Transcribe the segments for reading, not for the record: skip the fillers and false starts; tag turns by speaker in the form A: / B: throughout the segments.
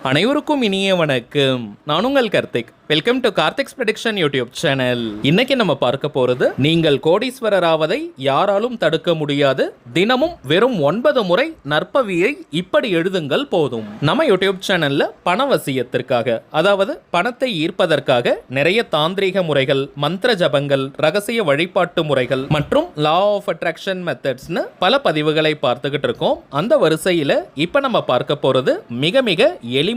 A: அனைவருக்கும் இனிய வணக்கம். நான் உங்கள் Karthik. Welcome to Karthik's prediction YouTube channel. இன்னைக்கு நம்ம பார்க்க போறது, நீங்கள் கோடீஸ்வரர் ஆவதை யாராலும் தடுக்க முடியாது. தினமும் வெறும் 9 முறை நற்பவியை இப்படி எழுதுங்கள் போதும். நம்ம யூடியூப் சேனல்ல பணவசியத்திற்காக, அதாவது பணத்தை ஈர்ப்பதற்காக நிறைய தாந்திரீக முறைகள், மந்திர ஜபங்கள், ரகசிய வழிபாட்டு முறைகள் மற்றும் லா ஆஃப் அட்ராக்ஷன் மெத்தட்ஸ்னு பல பதிவுகளை பார்த்துக்கிட்டு இருக்கோம். அந்த வரிசையில இப்ப நம்ம பார்க்க போறது மிக மிக எளிமையான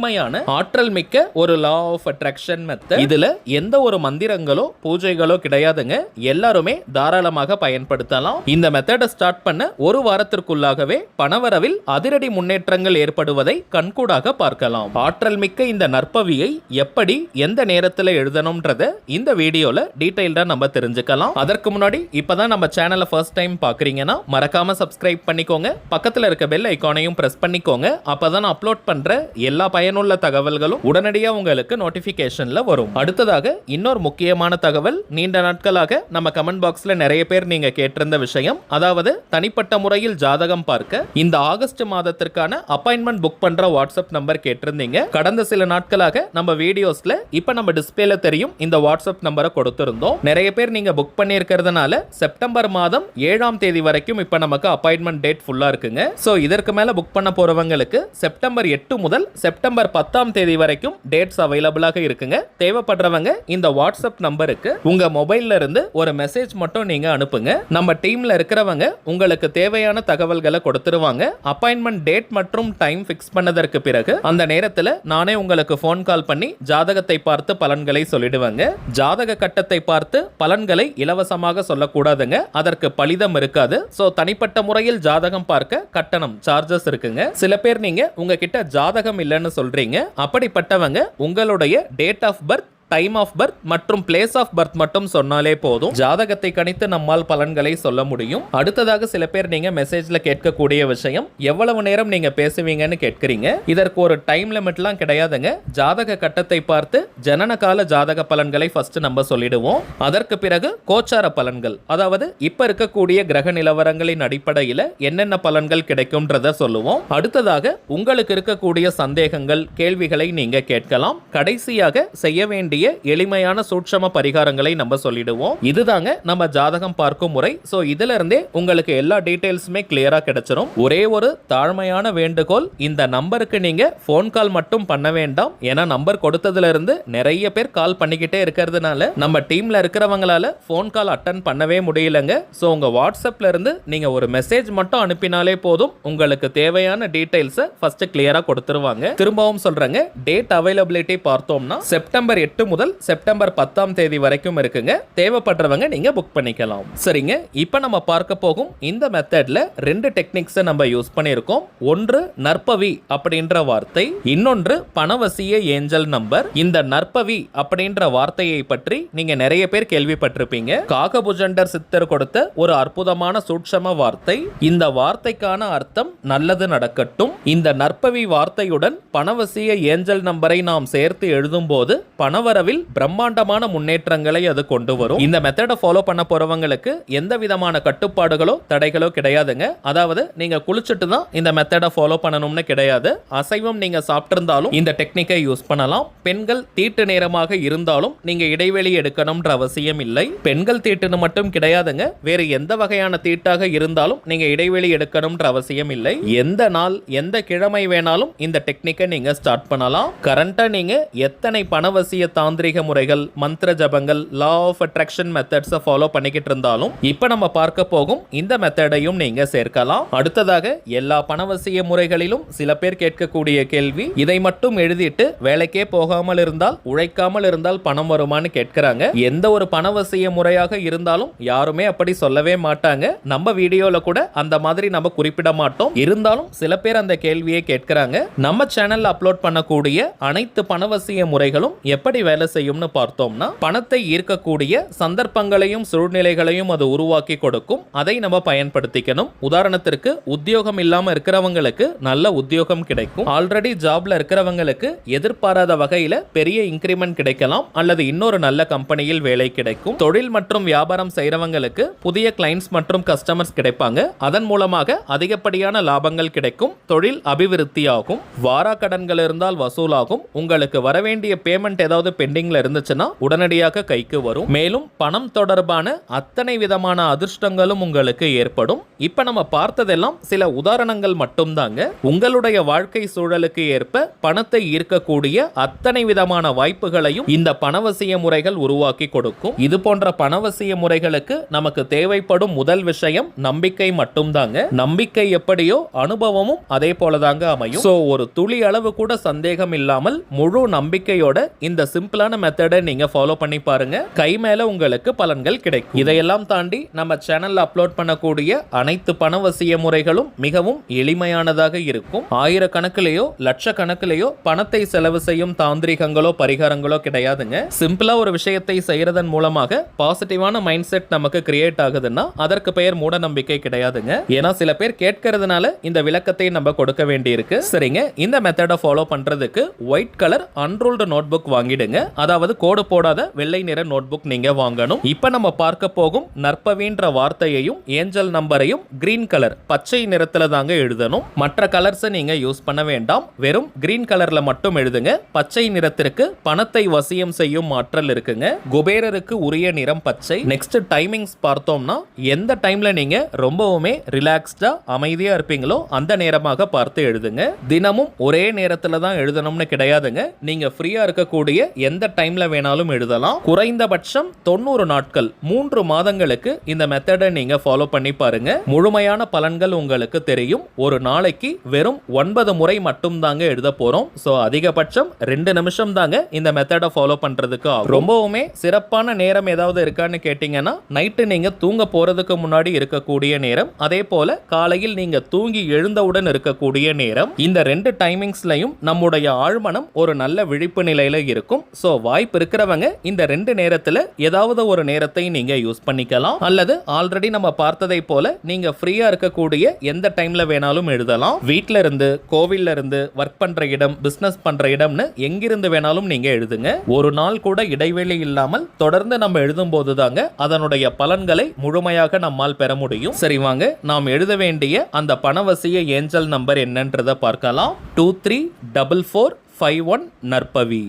A: ஆற்றல் மிக்க ஒரு லா ஆஃப் அட்ராக்ஷன் மெத்தட். இதுல எந்த ஒரு மந்திரங்களோ பூஜைகளோ கிடையாதுங்க. எல்லாருமே தாராளமாக பயன்படுத்தலாம். இந்த மெத்தடை ஸ்டார்ட் பண்ண ஒரு வாரத்திற்குள்ளாகவே பணவரவில் அதிரடி முன்னேற்றங்கள் ஏற்படுவதை கண்கூடாக பார்க்கலாம். ஆற்றல் மிக்க இந்த நற்பவியை எப்படி எந்த நேரத்தில் எழுதணும்ன்றத இந்த வீடியோல டீடைல்டா நம்ம தெரிஞ்சுக்கலாம். அதற்கு முன்னாடி இப்பதான் நம்ம சேனலை ஃபர்ஸ்ட் டைம் பாக்குறீங்கன்னா மறக்காம சப்ஸ்கிரைப் பண்ணிக்கோங்க. பக்கத்துல இருக்க பெல் ஐகானையும் பிரஸ் பண்ணிக்கோங்க. அப்பதான் அப்லோட் பண்ற எல்லா பயனுள்ள தகவல்களும் உடனடியாக உங்களுக்கு நோட்டிபிகேஷன்ல வரும். அடுத்ததாக இன்னொரு முக்கியமான தகவல், நீண்ட நாட்களாக நம்ம கமெண்ட் பாக்ஸ்ல நிறைய பேர் நீங்க கேட்டிருந்த விஷயம், அதாவது தனிப்பட்ட முறையில் ஜாதகம் பார்க்க இந்த ஆகஸ்ட் மாதத்திற்கான அப்பாயின்மெண்ட் புக் பண்ற வாட்ஸ்அப் நம்பர் கேட்டிருந்தீங்க. கடந்த சில நாட்களாக நம்ம வீடியோஸ்ல இப்ப நம்ம டிஸ்பிளேல தெரியும் இந்த வாட்ஸ்அப் நம்பரை கொடுத்திருந்தோம். நிறைய பேர் நீங்க புக் பண்ணியிருக்கிறதுனால செப்டம்பர் மாதம் 7ஆம் தேதி வரைக்கும் இப்ப நமக்கு அப்பாயின்மெண்ட் டேட் ஃபுல்லா இருக்குங்க. சோ இதற்கு மேல புக் பண்ண போறவங்களுக்கு செப்டம்பர் 8 முதல் செப்டம்பர் 10ஆம் தேதி வரைக்கும் டேட்ஸ் அவைலபிளாக இருக்குங்க. தேவைப்படுறவங்க இந்த வாட்ஸ்அப் நம்பருக்கு உங்க மொபைல்ல இருந்து ஒரு மெசேஜ் மட்டும் நீங்க அனுப்புங்க. நம்ம டீம்ல இருக்கிறவங்க உங்களுக்கு தேவையான தகவல்களை கொடுத்துருவாங்க. அப்பாயின்மெண்ட் டேட் மற்றும் டைம் ஃபிக்ஸ் பண்ணதற்கு பிறகு அந்த நேரத்தில் நானே உங்களுக்கு ஃபோன் கால் பண்ணி ஜாதகத்தை பார்த்து பலன்களை சொல்லிடுவாங்க. ஜாதக கட்டத்தை பார்த்து பலன்களை இலவசமாக சொல்லக்கூடாதுங்க. அதற்கு பலிதம் இருக்காது. சோ தனிப்பட்ட முறையில் ஜாதகம் பார்க்க கட்டணம் சார்ஜஸ் இருக்குங்க. சில பேர் நீங்க உங்ககிட்ட ஜாதகம் இல்லைன்னு சொல்றீங்க. அப்படிப்பட்டவங்க உங்களுடைய date of birth, time of birth மற்றும் பிளேஸ் ஆஃப் பர்த் மட்டும் சொன்னாலே போதும். ஜாதகத்தை கணித்து நம்மால் பலன்களை சொல்ல முடியும். அடுத்ததாக சில பேர் நீங்க மெசேஜ்ல கேட்கக்கூடிய விஷயம், எவ்வளவு நேரம் நீங்க பேசுவீங்கன்னு கேட்கிறீங்க. இதற்கு ஒரு டைம் லிமிட்லாம் கிடையாதுங்க. ஜாதக கட்டத்தை பார்த்து ஜனன கால ஜாதக பலன்களை ஃபர்ஸ்ட் நம்ம சொல்லிடுவோம். அதற்கு பிறகு கோச்சார பலன்கள், அதாவது இப்ப இருக்கக்கூடிய கிரக நிலவரங்களின் அடிப்படையில் என்னென்ன பலன்கள் கிடைக்கும்ன்றத சொல்லுவோம். அடுத்ததாக உங்களுக்கு இருக்கக்கூடிய சந்தேகங்கள், கேள்விகளை நீங்க கேட்கலாம். கடைசியாக செய்ய வேண்டிய எளிமையான சூட்சம பரிகாரங்களை நம்ம சொல்லிடுவோம். இதுதாங்க நம்ம ஜாதகம் பார்க்கும் முறை. சோ இதுல இருந்தே உங்களுக்கு எல்லா டீடைல்ஸுமே கிளியரா கிடைச்சிரும். ஒரே ஒரு தாழ்மையான வேண்டுகோள், இந்த நம்பருக்கு நீங்க போன் கால் மட்டும் பண்ண வேண்டாம். ஏன்னா நம்பர் கொடுத்ததுல இருந்து நிறைய பேர் கால் பண்ணிக்கிட்டே இருக்கிறதுனால நம்ம டீம்ல இருக்கிறவங்களால போன் கால் அட்டன் பண்ணவே முடியலங்க. சோ உங்க வாட்ஸ்அப்ல இருந்து நீங்க ஒரு மெசேஜ் மட்டும் அனுப்பினாலே போதும். உங்களுக்கு தேவையான டீடைல்ஸ் ஃபர்ஸ்ட் கிளியரா கொடுத்துருவாங்க. திரும்பவும் சொல்றேங்க, டேட் அவைலபிலிட்டி பார்த்தோம்னா செப்டம்பர் 8 முதல் செப்டம்பர் 10ஆம் தேதி வரைக்கும் இருக்குங்க. தேவைப்படுறவங்க நீங்க புக் பண்ணிக்கலாம். சரிங்க, இப்போ நம்ம பார்க்க போகும் இந்த மெத்தட்ல 2 டெக்னிக்ஸ் நம்ம யூஸ் பண்ணியிருக்கோம். ஒன்று நற்பவி அப்படின்ற வார்த்தை, இன்னொன்று பணவசிய ஏஞ்சல் நம்பர். இந்த நற்பவி அப்படின்ற வார்த்தையை பற்றி நீங்க நிறைய பேர் கேள்விப்பட்டிருப்பீங்க. காகபுஜண்டர் சித்தர் கொடுத்த ஒரு அற்புதமான சூட்சம வார்த்தை. இந்த வார்த்தைக்கான அர்த்தம் நல்லது நடக்கட்டும். இந்த நற்பவி வார்த்தையுடன் பணவசிய ஏஞ்சல் நம்பரை நாம் சேர்த்து எழுதும் போது பணவரவில் பிரம்மாண்டமான முன்னேற்றங்களை அது கொண்டு வரும். இந்த மெத்தடை ஃபாலோ பண்ண போறவங்களுக்கு எந்த விதமான கட்டுப்பாடுகளோ தடைகளோ கிடையாதுங்க. அதாவது நீங்க குளிச்சுட்டு தான் இந்த மெத்தடை ஃபாலோ பண்ணணும்னு கிடையாது. அசைவம் நீங்க சாப்பிட்டிருந்தாலும் இந்த டெக்னிக்கை யூஸ் பண்ணலாம். பெண்கள் தீட்டு நேரமாக இருந்தாலும் நீங்க இடைவெளி எடுக்கணும்ன்ற அவசியம் இல்லை. பெண்கள் தீட்டுன்னு மட்டும் கிடையாதுங்க, வேறு எந்த வகையான தீட்டாக இருந்தாலும் நீங்க இடைவெளி எடுக்கணும்ன்ற அவசியம் இல்லை. எந்த நாள் எந்த கிழமை வேணாலும் இந்த டெக்னிக்கை நீங்க ஸ்டார்ட் பண்ணலாம். கரண்டா நீங்க எத்தனை பணவசிய தாந்திரிக முறைகள், மந்திர ஜபங்கள், law of attraction methods follow பண்ணிக்கிட்டு இருந்தாலும் இப்ப நம்ம பார்க்க போகும் இந்த மெத்தடையும் நீங்க சேர்க்கலாம். அடுத்ததாக எல்லா பணவசிய முறைகளிலும் சில பேர் கேட்கக்கூடிய கேள்வி, இதை மட்டும் எழுதிட்டு வேலைக்கே போகாமல் இருந்தால், உழைக்காமல் இருந்தால் பணம் வருமானு கேட்கிறாங்க. எந்த ஒரு பணவசிய முறையாக இருந்தாலும் யாருமே அப்படி சொல்லவே மாட்டாங்க. நம்ம வீடியோல கூட அந்த மாதிரி நம்ம குறிப்பிட மாட்டோம். இருந்தாலும் சில பேர் அந்த கேள்வியை கேட்கிறாங்க. நம்ம சேனல்ல அப்லோட் பண்ணக்கூடிய அனைத்து பணவசிய முறைகளும் எப்படி வேலை செய்யும்னு பார்த்தோம்னா, பணத்தை ஈர்க்கக்கூடிய சந்தர்ப்பங்களையும் சூழ்நிலைகளையும் அது உருவாக்கி கொடுக்கும். அதை நம்ம பயன்படுத்திக்கணும். உதாரணத்திற்கு உத்தியோகம் இல்லாம இருக்கிறவங்களுக்கு நல்ல உத்தியோகம் கிடைக்கும். ஆல்ரெடி ஜாப்ல இருக்கிறவங்களுக்கு எதிர்பாராத வகையில பெரிய இன்கிரிமெண்ட் கிடைக்கலாம், அல்லது இன்னொரு நல்ல கம்பெனியில் வேலை கிடைக்கும். தொழில் மற்றும் வியாபாரம் செய்யறவங்களுக்கு புதிய கிளைண்ட்ஸ் மற்றும் கஸ்டமர்ஸ் கிடைப்பாங்க. அதன் மூலமாக அதிகப்படியான லாபங்கள் கிடைக்கும். தொழில் அபிவிருத்தி ஆகும். வாரா கடன்கள் இருந்தால் வசூலாகும். உங்களுக்கு வரவேண்டிய பேமெண்ட் ஏதாவது பெண்டிங்ல இருந்துச்சுன்னா உடனடியாக கைக்கு வரும். மேலும் பணம் தொடர்பான அத்தனை விதமான அதிர்ஷ்டங்களும் உங்களுக்கு ஏற்படும். இப்ப நம்ம பார்த்ததெல்லாம் சில உதாரணங்கள் மட்டும்தாங்க. உங்களுடைய வாழ்க்கை சூழலுக்கு ஏற்ப பணத்தை ஈர்க்கக்கூடிய அத்தனை விதமான வாய்ப்புகளையும் இந்த பணவசிய முறைகள் உருவாக்கி கொடுக்கும். இது போன்ற பணவசிய முறைகளுக்கு நமக்கு தேவைப்படும் முதல் விஷயம் நம்பிக்கை மட்டும்தாங்க. நம்பிக்கை எப்படியோ அனுபவமும் அதே போலதாங்க அமையும். சோ ஒரு துளி அளவு கூட சந்தேகம் இல்லாமல் முழு நம்பிக்கையோட இந்த சிம்பிளான மெத்தடை நீங்க ஃபாலோ பண்ணி பாருங்க. கை மேல உங்களுக்கு பலன்கள் கிடைக்கும். இதையெல்லாம் தாண்டி நம்ம சேனல்ல அப்லோட் பண்ணக்கூடிய அனைத்து பணவசிய முறைகளும் மிகவும் எளிமையானதாக இருக்கும். ஆயிரக்கணக்கிலேயோ லட்சக்கணக்கிலேயோ பணத்தை செலவு செய்யும் தாந்திரிகங்களோ பரிகாரங்களோ கிடையாதுங்க. சிம்பிளா ஒரு விஷயத்தை செய்யறதன் மூலமாக பாசிட்டிவான மைண்ட் செட் நமக்கு கிரியேட் ஆகுதுன்னா அதற்கு பெயர் மூட நம்பிக்கை கிடையாதுங்க. ஏன்னா சில பேர் கேட்கறதுனால இந்த விளக்கத்தை நம்ம கொடுக்க வேண்டியிருக்கு. சரிங்க, இந்த மெத்தடை ஃபாலோ பண்றதுக்கு ஒயிட் கலர் அன்ரூல்டு நோட்புக் வாங்கிடுங்க. அதாவது கோடு போடாத வெள்ளை நிற நோட்புக் நீங்க வாங்கணும். இப்ப நம்ம பார்க்க போகும் நற்பவின்ற வார்த்தையையும் ஏஞ்சல் நம்பரையும் கிரீன் கலர் பச்சை நிறத்துல தாங்க எழுதணும். மற்ற கலர்ஸ் நீங்க யூஸ் பண்ண வேண்டாம். வெறும் கிரீன் கலர்ல மட்டும் எழுதுங்க. பச்சை நிறத்திற்கு பணத்தை வசியம் செய்யும் ஆற்றல் இருக்குங்க. குபேரருக்கு உரிய நிறம் பச்சை. நெக்ஸ்ட் டைமிங்ஸ் பார்த்தோம்னா, எந்த டைம்ல நீங்க ரொம்பவுமே ரிலாக்ஸ்டா அமைதியா இருப்பீங்களோ அந்த நேரமாக பார்த்து எழுதுங்க. தினமும் ஒரே நேரத்துல தான் எழுதணும்னு கிடையாதுங்க. நீங்க ஃப்ரீயா இருக்கக்கூடிய எந்த டைம்ல வேணாலும் எழுதலாம். குறைந்தபட்சம் 90 நாட்கள் 3 மாதங்களுக்கு இந்த மெத்தடை நீங்க ஃபாலோ பண்ணி பாருங்க. முழுமையான பலன்கள் உங்களுக்கு தெரியும். ஒரு நாளைக்கு வெறும் 9 முறை மட்டும் தாங்க எழுத போறோம். சோ அதிகபட்சம் 2 நிமிஷம் தாங்க இந்த மெத்தடை ஃபாலோ பண்றதுக்கு ஆகும். ரொம்பவுமே சிறப்பான நேரம் ஏதாவது இருக்கான்னு கேட்டீங்கன்னா, நைட்டு நீங்க தூங்க போறதுக்கு முன்னாடி இருக்கக்கூடிய நேரம், அதே போல காலையில் நீங்க தூங்கி எழுந்தவுடன் இருக்கக்கூடிய நேரம். இந்த 2 டைமிங்ஸ்லயும் நம்முடைய ஆழ்மனம் ஒரு நல்ல விழிப்பு நிலையில இருக்கும். சோ வாய்ப்பு இருக்கிறவங்க இந்த 2 நேரத்துல ஏதாவது ஒரு நேரத்தை நீங்க யூஸ் பண்ணிக்கலாம். அல்லது ஆல்ரெடி நம்ம பார்த்ததை போல நீங்க ஃப்ரீயா இருக்கக்கூடிய எந்த டைம்ல வேணாலும் எழுதலாம். வீட்ல இருந்து, கோவில்ல இருந்து, ஒர்க் பண்ற இடம், பிசினஸ் பண்ற இடம்னு எங்கிருந்து வேணாலும் நீங்க எழுதுங்க. ஒரு நாள் கூட இடைவெளி இல்லாமல் தொடர்ந்து நம்ம எழுதும் போது தாங்க அதனுடைய பலன்களை முழுமையாக நம்மால் பெற முடியும். சரி வாங்க, நாம் எழுத வேண்டிய அந்த பணவசிய ஏஞ்சல் நம்பர் என்னன்றதை பார்க்கலாம். 234451 நற்பவி.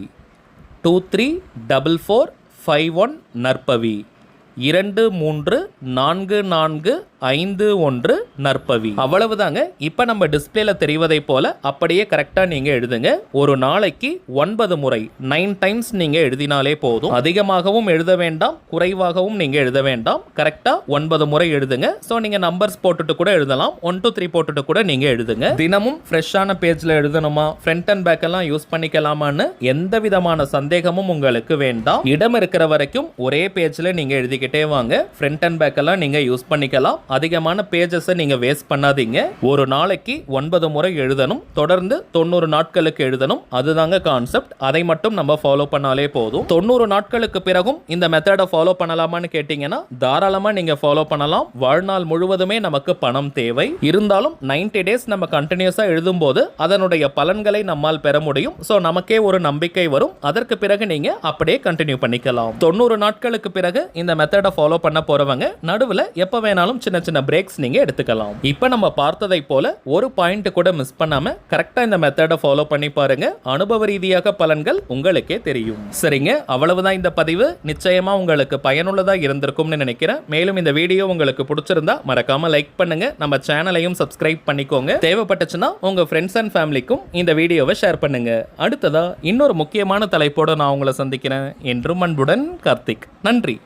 A: 234451 நற்பவி. 234451 நற்பவி. அவ்வளவுதாங்க. இப்ப நம்ம டிஸ்பிளேல தெரிவதை போல அப்படியே கரெக்டா நீங்க எழுதுங்க. ஒரு நாளைக்கு 9 முறை 9 டைம்ஸ் நீங்க எழுதினாலே போதும். அதிகமாகவும் எழுத வேண்டாம், குறைவாகவும் நீங்க எழுத வேண்டாம். கரெக்டா 9 முறை எழுதுங்க. சோ நீங்க நம்பர்ஸ் போட்டுட்டு கூட எழுதலாம். 1 2 3 போட்டுட்டு கூட நீங்க எழுதுங்க. தினமும் ஃப்ரெஷ்ஷான பேஜ்ல எழுதணுமா, ஃப்ரண்ட் அண்ட் பேக் எல்லாம் யூஸ் பண்ணிக்கலாமான்னு எந்த விதமான சந்தேகமும் உங்களுக்கு வேண்டாம். இடம் இருக்கிற வரைக்கும் ஒரே பேஜ்ல நீங்க எழுதி வாங்க. ஃப்ரண்ட் அண்ட் பேக் எல்லாம் நீங்க யூஸ் பண்ணிக்கலாம். அதிகமான பேஜஸ் நீங்க வேஸ்ட் பண்ணாதீங்க. ஒரு நாளைக்கு 9 முறை எழுதணும். தொடர்ந்து 90 நாட்களுக்கு எழுதணும். அதுதாங்க கான்செப்ட். அதை மட்டும் நம்ம ஃபாலோ பண்ணாலே போதும். 90 நாட்களுக்கு பிறகும் இந்த மெத்தடை ஃபாலோ பண்ணலாமான்னு கேட்டீங்கன்னா தாராளமா நீங்க ஃபாலோ பண்ணலாம். வாழ்நாள் முழுவதுமே நமக்கு பணம் தேவை. இருந்தாலும் 90 டேஸ் நம்ம கண்டினியூஸா எழுதும் போது அதனுடைய பலன்களை நம்மால் பெற முடியும். சோ நமக்கே ஒரு நம்பிக்கை வரும். அதற்கு பிறகு நீங்க அப்படியே கண்டினியூ பண்ணிக்கலாம். 90 நாட்களுக்கு பிறகு இந்த மெத்தடை ஃபாலோ பண்ண போறவங்க நடுவுல எப்ப வேணாலும் சின்ன சின்ன பிரேக்ஸ் நீங்க எடுத்துக்கலாம். இப்போ நம்ம பார்த்ததை போல ஒரு பாயிண்ட் கூட மிஸ் பண்ணாம கரெக்டா இந்த மெத்தடை ஃபாலோ பண்ணி பாருங்க. அனுபவ ரீதியாக பலன்கள் உங்களுக்கே தெரியும். சரிங்க, அவ்வளவுதான் இந்த பதிவு. நிச்சயமா உங்களுக்கு பயனுள்ளதா இருந்திருக்கும்னு நினைக்கிறேன். மேலும் இந்த வீடியோ உங்களுக்கு பிடிச்சிருந்தா மறக்காம லைக் பண்ணுங்க. நம்ம சேனலையும் சப்ஸ்கிரைப் பண்ணிக்கோங்க. தேவைப்பட்டுச்சுன்னா உங்க ஃப்ரெண்ட்ஸ் அண்ட் ஃபேமிலிக்கும் இந்த வீடியோவை ஷேர் பண்ணுங்க. அடுத்ததா இன்னொரு முக்கியமான தலைப்போட நான் உங்களை சந்திக்கிறேன். என்றும் அன்புடன் கார்த்திக். நன்றி.